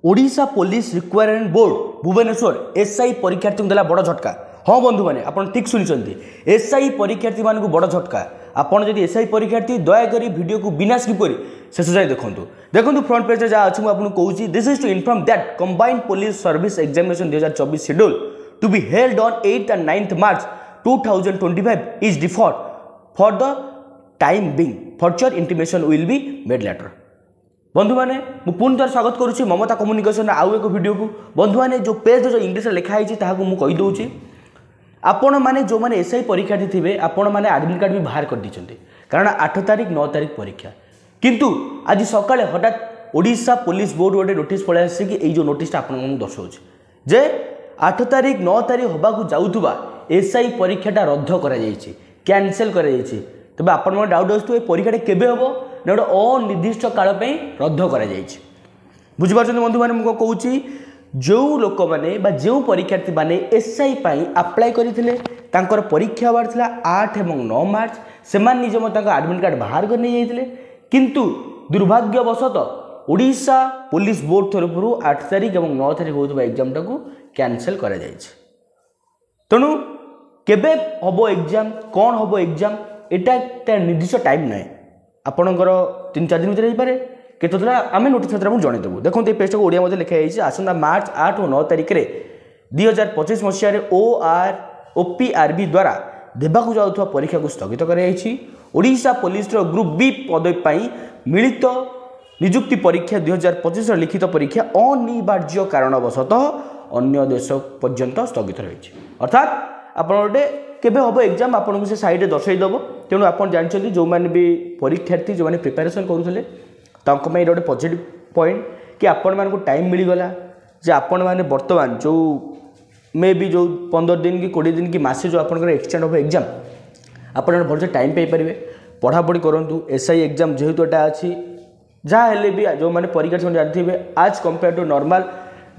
Odisha police requirement board Bhubaneswar SI परीक्षार्थी देला बड़ झटका। हाँ बंधु मैंने आप ठीक शुणी एसआई परीक्षार्थी मानक बड़ झटका। आपड़ जब एसआई परीक्षार्थी दयाकोरी वीडियो को बिना स्किप कर शेष जाए देखूँ देखो फ्रंट पेज जहाँ अच्छी मुझे कहूँ this is to inform that combined police service examination 2024 schedule to be held on 8th and 9th March 2025 is default for the time being further intimation will be made later. बंधु मैंने पुणी थर स्वागत करुच्ची ममता communication आउ एक video को। बंधु मैंने जो पेज जो इंग्लीश लिखाई मुझे आपण मैंने जो मैंने एसआई परीक्षार्थी थे आपण मैंने आडमिट कार्ड भी बाहर कर दीजिए कारण 8 तारीख 9 तारीख परीक्षा किंतु आज सकाଳେ हठात ओडिशा पुलिस बोर्ड गोटे नोटिस पड़े आसी कि जो नोटिसटा आपन दर्शाऊँ जे 8 तारीख 9 तारीख होबाकू जाउथुबा एसआई परीक्षाटा रद्द करा जायछि कैंसल करा जायछि। तबे आपण मन डाउट आसु परीक्षाटा केबे होबो ना गोटे अनिर्दिष्ट काल पे रद्द करा जायछि। बुझि पारछन बंधु माने मु कहूछि जो लोक माने बा जो परीक्षार्थी माने एसआई पाई अप्लाई करिथिले तांकर परीक्षा बार थिला 8 एवं 9 मार्च से निजे मत आडमिट कार्ड बाहर कर नहीं जाइथिले किंतु दुर्भाग्यवशत ओडिशा पुलिस बोर्ड तरफ 8 तारीख और 9 तारीख होता एग्जाम टाक कैंसल करा जायछि। तेणु केबे हबो एग्जाम कौन हबो एग्जाम एटा निर्दिष्ट टाइम ना आपणकर 3-4 दिन भीतर हो पारे आम नोटिस मुझे जनईदेवु। देखो ये पेज को ओडिया मध्य लिखाई आसंता मार्च 8 और 9 तारीख में 2025 मसीह ओपीआरबी द्वारा देवाक जाऊा परीक्षा को स्थगित करा पुलिस ग्रुप बी पदवी मिलित निजुक्ति परीक्षा 2025 लिखित परीक्षा अनिवार्य कारणवशतः अन्य देश पर्यंत स्थगित रही। अर्थात आप गोटे केबे हम एग्जाम आपको से साइड दर्शाईदेव। तेणु आप जानते जो मैंने भी परीक्षार्थी जो मैंने प्रिपेरेसन करुले गोटे पॉजिटिव पॉइंट कि आपण मानक टाइम मिलगला जे आपण मैंने बर्तमान जो मे भी जो 15 दिन कि 20 दिन कि मासे जो आपंकर एक्सटेंड हम एग्जाम आप भलसे टाइम पाइपर पढ़ापढ़ी करूँ। एसआई एग्जाम जेहेतु एटा अच्छी जहाँ हेले भी जो मैंने परीक्षा जानते आज compare to normal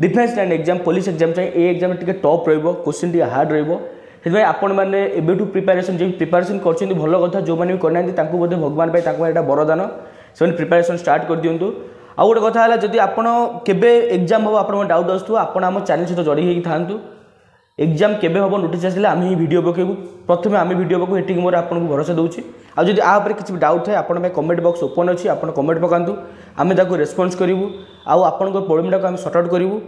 defence line exam police exam चाहिए ये एग्जाम टे टफ क्वेश्चन टी हार्ड रही आपण मैंने एबेठू प्रिपेरेसन जो प्रिपेरेसन कर भल कथा जो मैंने भी करना बोधे भगवान पाई वरदान से प्रिपेरेसन स्टार्ट कर दिंतु। आउ गोटे कथा है जदि आपड़ केबे एग्जाम हम आप डाउट आसू आप आम चैनल सहित जड़ी था एग्जाम केबे हम नोटिस आसिले आम ही वीडियो पकेबू प्रथम आम वीडियो पकू ये मोर आपको भरोसा दूसरी आदि आप किसी डाउट है आप कमेंट बॉक्स ओपन अच्छी आप कमेंट पकातु आम रेस्पॉन्स करूँ आपण प्रॉब्लम टाक सॉर्ट आउट करूँ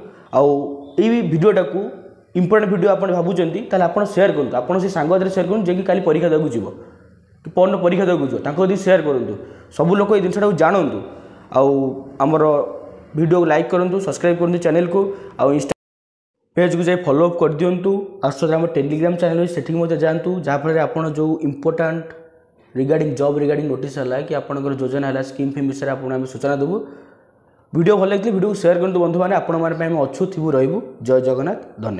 वीडियोटा को इंपोर्टेंट वीडियो आप भावुंट आप सेयार करूँ आप से सांग सेयार करूँ जे कि काली परीक्षा देवाक जीव कि पढ़ना परीक्षा देवाक जीव सेयार करूँ सब लोग ये जिनटा जानतु आमर वीडियो को लाइक करूँ सब्सक्राइब करूँ चैनल को आउ इंस्टा पेज को जाए फॉलोअप कर दिंतु। आसत आम टेलीग्राम चैनल से जातु जहाँफल आप जो important regarding job regarding notice है कि आपंकर योजना है स्कीम फिम विषय आप सूचना देवु। वीडियो भल लगे वीडियो को शेयर करूँ बंधु मैंने आपण मैंने अच्छु थी रही। जय जगन्नाथ धन्यवाद।